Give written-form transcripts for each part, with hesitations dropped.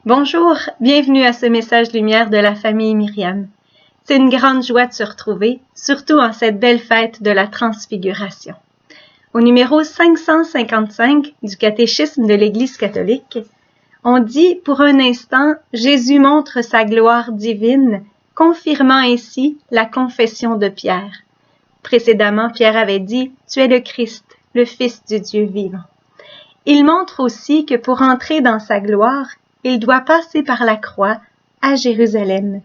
Bonjour, bienvenue à ce message lumière de la famille Myriam. C'est une grande joie de se retrouver, surtout en cette belle fête de la Transfiguration. Au numéro 555 du catéchisme de l'Église catholique, on dit pour un instant, Jésus montre sa gloire divine, confirmant ainsi la confession de Pierre. Précédemment, Pierre avait dit « Tu es le Christ, le Fils du Dieu vivant ». Il montre aussi que pour entrer dans sa gloire, il doit passer par la croix à Jérusalem.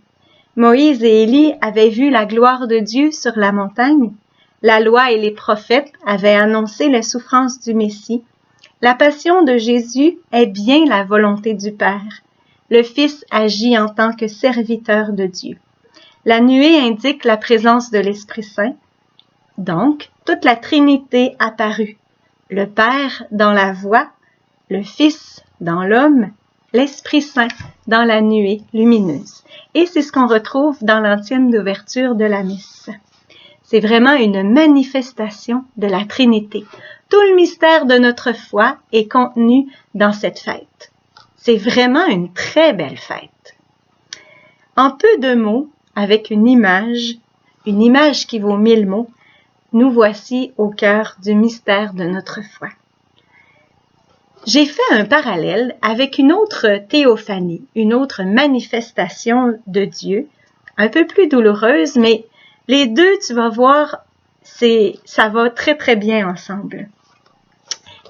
Moïse et Élie avaient vu la gloire de Dieu sur la montagne. La loi et les prophètes avaient annoncé les souffrances du Messie. La passion de Jésus est bien la volonté du Père. Le Fils agit en tant que serviteur de Dieu. La nuée indique la présence de l'Esprit Saint. Donc, toute la Trinité apparut. Le Père dans la voix, le Fils dans l'homme, l'Esprit Saint dans la nuée lumineuse. Et c'est ce qu'on retrouve dans l'antienne d'ouverture de la messe. C'est vraiment une manifestation de la Trinité. Tout le mystère de notre foi est contenu dans cette fête. C'est vraiment une très belle fête. En peu de mots, avec une image qui vaut 1000 mots, nous voici au cœur du mystère de notre foi. J'ai fait un parallèle avec une autre théophanie, une autre manifestation de Dieu, un peu plus douloureuse, mais les deux, tu vas voir, ça va très très bien ensemble.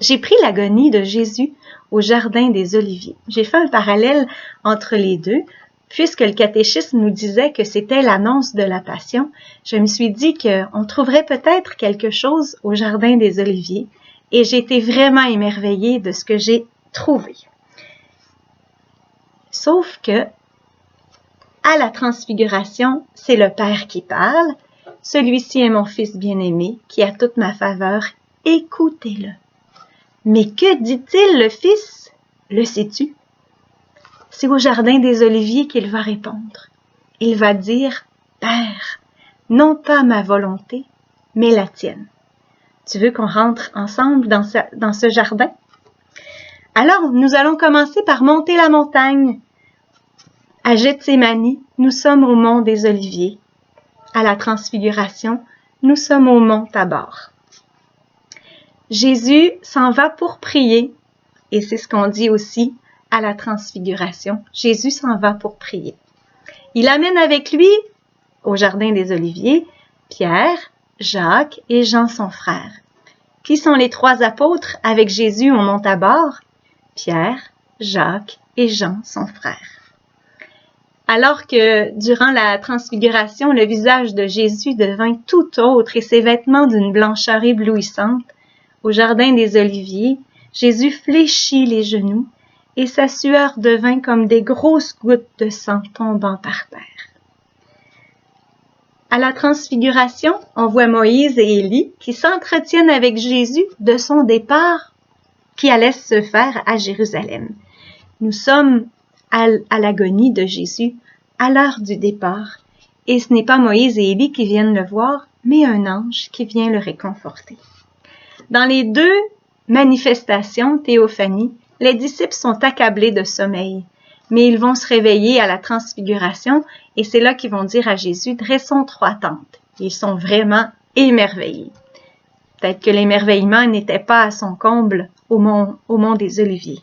J'ai pris l'agonie de Jésus au jardin des Oliviers. J'ai fait un parallèle entre les deux, puisque le catéchisme nous disait que c'était l'annonce de la Passion. Je me suis dit qu'on trouverait peut-être quelque chose au jardin des Oliviers. Et j'ai été vraiment émerveillée de ce que j'ai trouvé. Sauf que, à la Transfiguration, c'est le Père qui parle. Celui-ci est mon Fils bien-aimé, qui a toute ma faveur. Écoutez-le. Mais que dit-il, le Fils? Le sais-tu? C'est au jardin des Oliviers qu'il va répondre. Il va dire, Père, non pas ma volonté, mais la tienne. Tu veux qu'on rentre ensemble dans ce jardin? Alors, nous allons commencer par monter la montagne. À Gethsémani, nous sommes au mont des Oliviers. À la Transfiguration, nous sommes au mont Tabor. Jésus s'en va pour prier, et c'est ce qu'on dit aussi à la Transfiguration. Jésus s'en va pour prier. Il amène avec lui, au jardin des Oliviers, Pierre, Jacques et Jean son frère. Qui sont les trois apôtres avec Jésus au mont Tabor? Pierre, Jacques et Jean son frère. Alors que durant la transfiguration, le visage de Jésus devint tout autre et ses vêtements d'une blancheur éblouissante, au jardin des Oliviers, Jésus fléchit les genoux et sa sueur devint comme des grosses gouttes de sang tombant par terre. À la Transfiguration, on voit Moïse et Élie qui s'entretiennent avec Jésus de son départ qui allait se faire à Jérusalem. Nous sommes à l'agonie de Jésus, à l'heure du départ, et ce n'est pas Moïse et Élie qui viennent le voir, mais un ange qui vient le réconforter. Dans les deux manifestations, théophanie, les disciples sont accablés de sommeil. Mais ils vont se réveiller à la Transfiguration et c'est là qu'ils vont dire à Jésus, dressons 3 tentes. Ils sont vraiment émerveillés. Peut-être que l'émerveillement n'était pas à son comble au mont des Oliviers.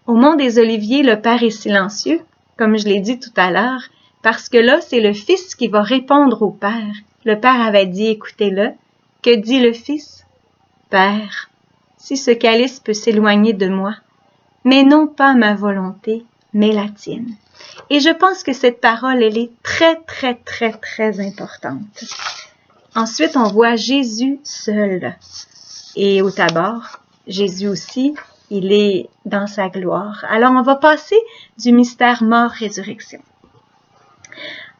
Au mont des Oliviers, le Père est silencieux, comme je l'ai dit tout à l'heure, parce que là, c'est le Fils qui va répondre au Père. Le Père avait dit, écoutez-le. Que dit le Fils? Père, si ce calice peut s'éloigner de moi, mais non pas ma volonté, mais la tienne. Et je pense que cette parole, elle est très, très, très, très importante. Ensuite, on voit Jésus seul. Et au Tabor, Jésus aussi, il est dans sa gloire. Alors, on va passer du mystère mort-résurrection.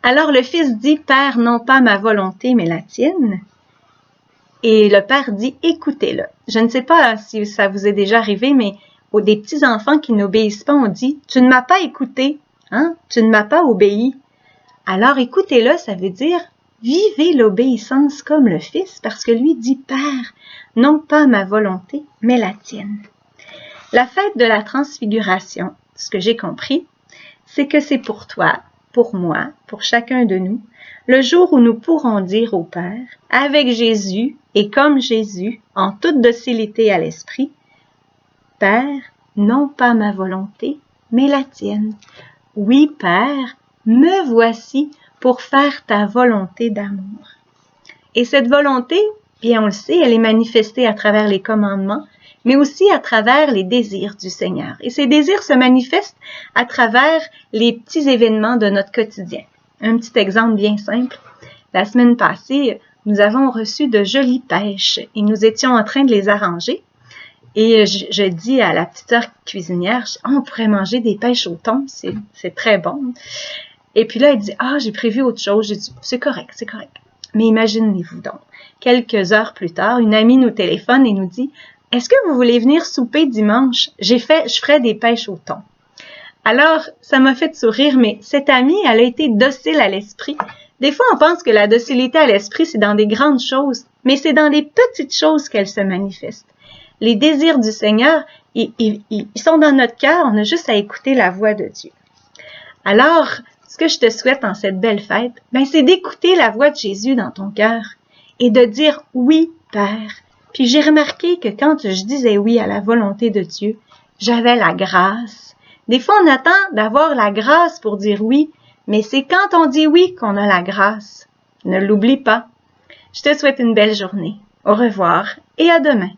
Alors, le Fils dit, Père, non pas ma volonté, mais la tienne. Et le Père dit, écoutez-le. Je ne sais pas si ça vous est déjà arrivé, mais des petits-enfants qui n'obéissent pas, on dit, tu ne m'as pas écouté, hein? Tu ne m'as pas obéi. Alors, écoutez-le, ça veut dire, vivez l'obéissance comme le Fils, parce que lui dit, Père, non pas ma volonté, mais la tienne. La fête de la Transfiguration, ce que j'ai compris, c'est que c'est pour toi, pour moi, pour chacun de nous, le jour où nous pourrons dire au Père, avec Jésus et comme Jésus, en toute docilité à l'Esprit, « Père, non pas ma volonté, mais la tienne. Oui, Père, me voici pour faire ta volonté d'amour. » Et cette volonté, bien on le sait, elle est manifestée à travers les commandements, mais aussi à travers les désirs du Seigneur. Et ces désirs se manifestent à travers les petits événements de notre quotidien. Un petit exemple bien simple. La semaine passée, nous avons reçu de jolies pêches et nous étions en train de les arranger. Et je dis à la petite sœur cuisinière, on pourrait manger des pêches au thon, c'est très bon. Et puis là, elle dit, j'ai prévu autre chose. J'ai dit, c'est correct. Mais imaginez-vous donc, quelques heures plus tard, une amie nous téléphone et nous dit, est-ce que vous voulez venir souper dimanche? Je ferai des pêches au thon. Alors, ça m'a fait sourire, mais cette amie, elle a été docile à l'esprit. Des fois, on pense que la docilité à l'esprit, c'est dans des grandes choses, mais c'est dans les petites choses qu'elle se manifeste. Les désirs du Seigneur, ils sont dans notre cœur, on a juste à écouter la voix de Dieu. Alors, ce que je te souhaite en cette belle fête, c'est d'écouter la voix de Jésus dans ton cœur et de dire « Oui, Père ». Puis j'ai remarqué que quand je disais oui à la volonté de Dieu, j'avais la grâce. Des fois, on attend d'avoir la grâce pour dire oui, mais c'est quand on dit oui qu'on a la grâce. Ne l'oublie pas. Je te souhaite une belle journée. Au revoir et à demain.